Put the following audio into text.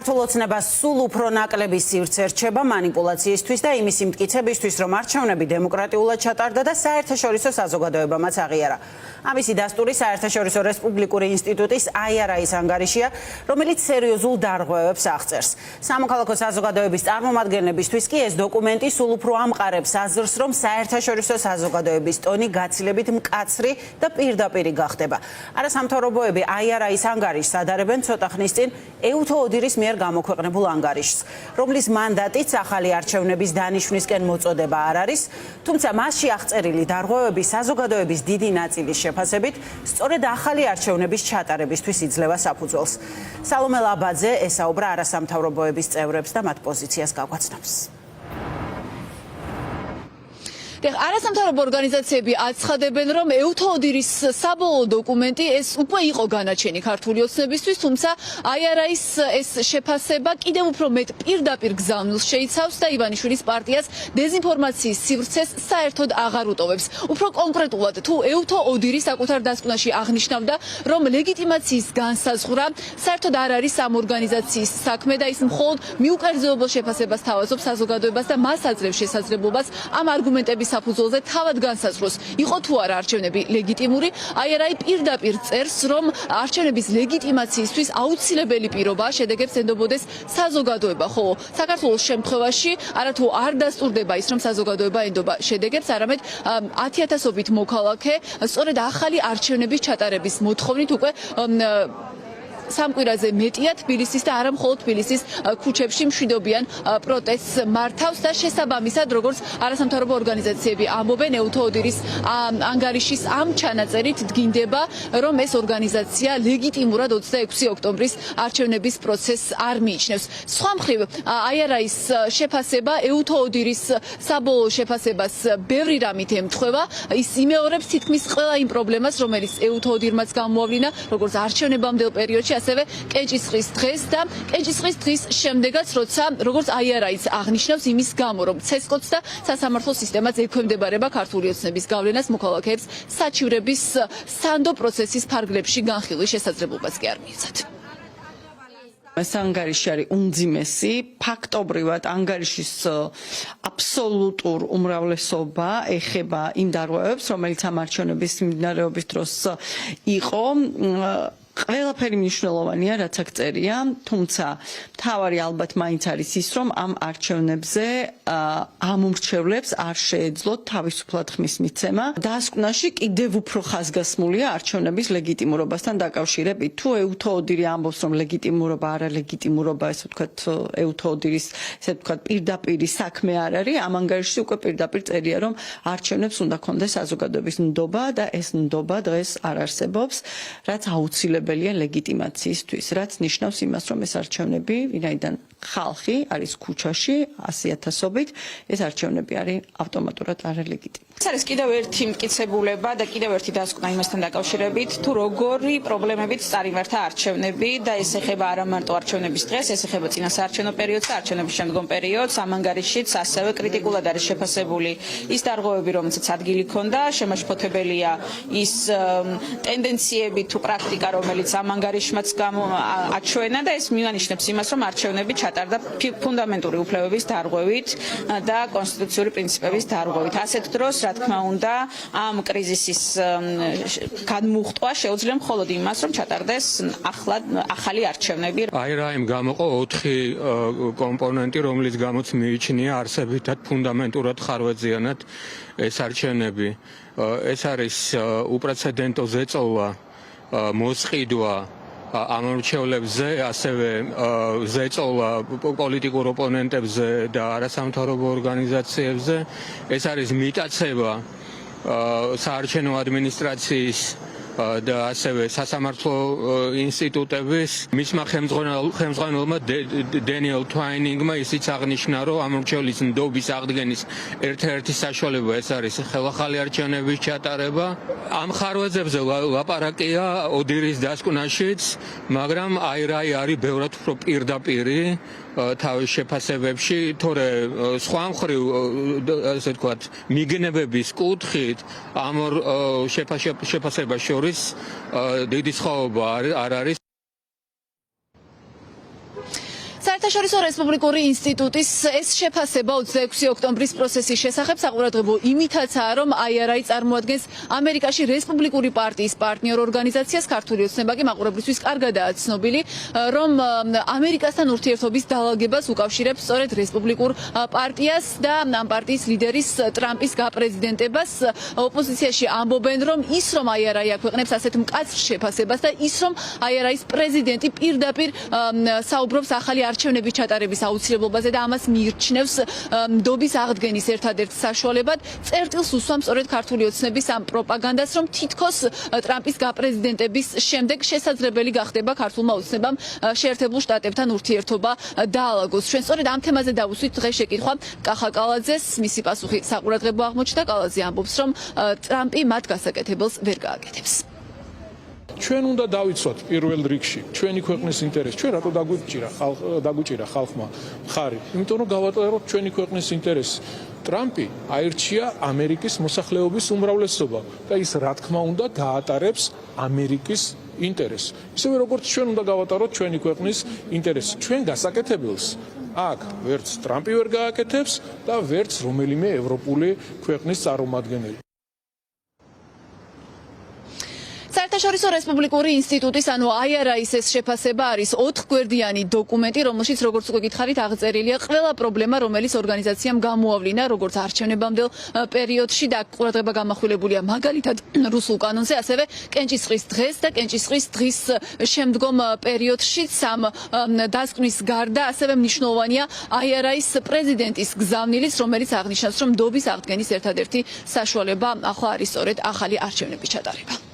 ქართულ ოცნებას სულ უფრო ნაკლები სივრცე რჩება მანიპულაციისთვის და იმის იმტკიცებისთვის, რომ არჩევნები დემოკრატიულად ჩატარდა და საერთაშორისო საზოგადოებამაც აღიარა. ამისი დასტური საერთაშორისო რესპუბლიკური ინსტიტუტის IRI-ის ანგარიშია, რომელიც სერიოზულ დარღვევებს აღწერს. სამოქალაქო საზოგადოების წარმომადგენლებისთვის კი ეს დოკუმენტი სულ უფრო ამყარებს აზრს, რომ საერთაშორისო საზოგადოების ტონი გაცილებით მკაცრი და პირდაპირი გახდება. არასამთავრობოები IRI-ის ანგარიშს ადარებენ ცოტა ხნის წინ ეუთო ოდირის მიერ გამოქვეყნებულ ანგარიშს, რომლის მანდატიც ახალი არჩევნების დანიშვნისკენ მოწოდება არ არის, თუმცა მასში აღწერილი დარღვევები საზოგადოების დიდი ნაწილის შეფასებით სწორედ ახალი არჩევნების ჩატარებისთვის იძლევა საფუძველს. სალომე ლაბაძე ესაუბრა არასამთავრობოების წევრებს და მათ პოზიციას გაგვაცნობს. არასამთავრობო ორგანიზაციები აცხადებენ, რომ ეუთო ოდირის საბოლოო დოკუმენტი ეს უკვე იყო განაჩენი ქართული ოცნებისთვის, თუმცა IRI-ის ეს შეფასება კიდევ უფრო მეტ პირდაპირ გზავნილს შეიცავს და ივანიშვილის პარტიას დეზინფორმაციის სივრცეს საერთოდ აღარ უტოვებს. უფრო კონკრეტულად, თუ ეუთო ოდირი საკუთარ დასკვნაში აღნიშნავდა, რომ ლეგიტიმაციის განსაზღვრა საერთოდ არ არის ამ ორგანიზაციის საქმე და ის მხოლოდ მიუკერძოებელ შეფასებას თავაზობს საზოგადოებას და მას აძლევს შესაძლებლობას ამ არგუმენტების საფუძველზე თავად განსაზღვროს, იყო თუ არა არჩევნები ლეგიტიმური. IRI პირდაპირ წერს, რომ არჩევნების ლეგიტიმაციისთვის აუცილებელი პირობაა შედეგებს ენდობოდეს საზოგადოება, ხოლო საქართველოს შემთხვევაში არათუ არ დასტურდება ის, რომ საზოგადოება ენდობა შედეგებს, არამედ 10,000-ობით მოქალაქე სწორედ ახალი არჩევნების ჩატარების მოთხოვნით უკვე სამკვირაზე მეტია თბილისის და არა მხოლოდ თბილისის ქუჩებში მშვიდობიან პროტესტს მართავს და შესაბამისად, როგორც არასამთავრობო ორგანიზაციები ამბობენ, ეუთო ოდირის ანგარიშის ამ ჩანაწერით დგინდება, რომ ეს ორგანიზაცია ლეგიტიმურად 26 ოქტომბრის არჩევნების პროცესს არ მიიჩნევს. სხვა მხრივ, IRI-ის შეფასება ეუთო ოდირის საბოლოო შეფასებას ბევრი რამით ემთხვევა, ის იმეორებს თითქმის ყველა იმ პრობლემას, რომელიც ეუთო ოდირმაც გამოავლინა, როგორც არჩევნებამდელ პერიოდში, ასევე კენჭისყრის დღეს და კენჭისყრის დღის შემდეგაც, როცა როგორც IRI-იც აღნიშნავს იმის გამო, რომ ცესკოც და სასამართლო სისტემაც ექვემდებარება ქართული ოცნების გავლენას, მოქალაქეებს საჩივრების სანდო პროცესის ფარგლებში განხილვის შესაძლებლობას კი არ მიეცათ. ეს ანგარიში არის უმძიმესი, ფაქტობრივად ანგარიშის აბსოლუტურ უმრავლესობა ეხება იმ დარღვევებს, რომელიც ამ არჩევნების მიმდინარეობის დროს იყო. ყველაფერი მნიშვნელოვანია, რაც აქ წერია, თუმცა მთავარი ალბათ მაინც არის ის, რომ ამ არჩევნებზე ამომრჩევლებს არ შეეძლოთ თავისუფლად ხმის მიცემა. დასკვნაში კიდევ უფრო ხაზგასმულია არჩევნების ლეგიტიმურობასთან დაკავშირებით. თუ ეუთო ოდირი ამბობს, რომ ლეგიტიმურობა, არალეგიტიმურობა, ესე ვთქვათ, ეუთო ოდირის, ესე ვთქვათ, პირდაპირი საქმე არ არის, ამ ანგარიშში უკვე პირდაპირ წერია, რომ არჩევნებს უნდა ქონდეს საზოგადოების ნდობა და ეს ნდობა დღეს არ არსებობს, რაც აუცილებელია ლეგიტიმაციისთვის, რაც ნიშნავს იმას, რომ ეს არჩევნები, ვინაიდან ხალხი არის ქუჩაში 100,000-ობით, ეს არჩევნები არის ავტომატურად არალეგიტიმური. ეს არის კიდევ ერთი მტკიცებულება და კიდევ ერთი დასკვნა იმასთან დაკავშირებით, თუ როგორი პრობლემებით წარიმართა არჩევნები და ეს ეხება არა მარტო არჩევნების დღეს, ეს ეხება წინა საარჩევნო პერიოდს და არჩევნების შემდგომ პერიოდს. ამ ანგარიშიც ასევე კრიტიკულად არის შეფასებული ის დარღვევები, რომელსაც ადგილი ჰქონდა, შემაშფოთებელია ის ტენდენციები თუ პრაქტიკა, რომელიც ამ ანგარიშმაც აჩვენა და ეს მიანიშნებს იმას, რომ არჩევნები ჩატარდა ფუნდამენტური უფლებების დარღვევით და კონსტიტუციური პრინციპების დარღვევით. ასეთ დროს, რა თქმა უნდა, ამ კრიზისის გადმუხტვა შეუძლია მხოლოდ იმას, რომ ჩატარდეს ახალი არჩევნები. IRI-მ გამოყო 4 კომპონენტი, რომლის გამოც მიიჩნია არსებითად ფუნდამენტურად ხარვეზიანად ეს არჩევნები. ეს არის უპრეცედენტო ზეწოლა, მოსყიდვა ამორჩევლებზე, ასევე ზეწოლა პოლიტიკურ ოპონენტებზე და არასამთავრობო ორგანიზაციებზე. ეს არის მიტაცება საარჩევნო ადმინისტრაციის და ასევე სასამართლო ინსტიტუტების. მისმა ხელმძღვანელმა დენიელ ტვაინინგმა ისიც აღნიშნა, რომ ამორჩევლის ნდობის აღდგენის ერთ-ერთი საშუალება ეს არის ხელახალი არჩევნების ჩატარება. ამ ხარვეზებზე ლაპარაკია ოდირის დასკვნაშიც, მაგრამ IRI არის ბევრად უფრო პირდაპირი თავის შეფასებებში, თორე სხვა მხრივ, ასე ვთქვათ, მიგნებების კუთხით ამ შეფასებას შორის დიდი სხვაობა არ არის. საერთაშორისო რესპუბლიკური ინსტიტუტის ეს შეფასება 26 ოქტომბრის პროცესის შესახებ საყურადღებო იმითაცაა, რომ IRI წარმოადგენს ამერიკაში რესპუბლიკური პარტიის პარტნიორ ორგანიზაციას. ქართული ოცნება კი მაყურებლისთვის კარგადაა ცნობილი, რომ ამერიკასთან ურთიერთობის დალაგებას უკავშირებს სწორედ რესპუბლიკურ პარტიას და ამ პარტიის ლიდერის ტრამპის გაპრეზიდენტებას. ოპოზიციაში ამბობენ, რომ ის რომ IRI აქვეყნებს ასეთ მკაცრ შეფასებას და ის რომ IRI-ის პრეზიდენტი პირდაპირ საუბრობს ახალი არჩევნების ჩატარების აუცილებლობაზე და ამას მიიჩნევს ნდობის აღდგენის ერთადერთ საშუალებად, წერტილს უსვამს სწორედ ქართული ოცნების ამ პროპაგანდას, რომ თითქოს ტრამპის გაპრეზიდენტების შემდეგ შესაძლებელი გახდება ქართულმა ოცნებამ შეერთებულ შტატებთან ურთიერთობა დაალაგოს. ჩვენ სწორედ ამ თემაზე დავუსვით დღეს შეკითხვა კახა კალაძეს, მისი პასუხი საყურადღებო აღმოჩნდა. კალაძე ამბობს, რომ ტრამპი მათ გასაკეთებელს ვერ გააკეთებს. ჩვენ უნდა დავიცვათ პირველ რიგში ჩვენი ქვეყნის ინტერესი. ჩვენ რატო დაგვიჭირა ხალხმა მხარი? იმიტომ რომ გავატაროთ ჩვენი ქვეყნის ინტერესი. ტრამპი აირჩია ამერიკის მოსახლეობის უმრავლესობა და ის რა თქმა უნდა გაატარებს ამერიკის ინტერესს. ისევე როგორც ჩვენ უნდა გავატაროთ ჩვენი ქვეყნის ინტერესი. ჩვენ გასაკეთებელს აქ ვერც ტრამპი ვერ გააკეთებს და ვერც რომელიმე ევროპული ქვეყნის წარმომადგენელი. საერთაშორისო რესპუბლიკური ინსტიტუტის ანუ IRI-ის ეს შეფასება არის 4-გვერდიანი დოკუმენტი, რომელშიც როგორც უკვე გითხარით აღწერილია ყველა პრობლემა, რომელიც ორგანიზაციამ გამოავლინა როგორც არჩევნებამდელ პერიოდში და ყურადღება გამახვილებულია მაგალითად რუსულ კანონზე, ასევე კენჭისყრის დღეს და კენჭისყრის დღის შემდგომ პერიოდშიც ამ დასკვნის გარდა ასევე მნიშვნელოვანია IRI-ის პრეზიდენტის გზავნილიც, რომელიც აღნიშნავს, რომ ნდობის აღდგენის ერთადერთი საშუალება ახლა არის სწორედ ახალი არჩევნების ჩატარება.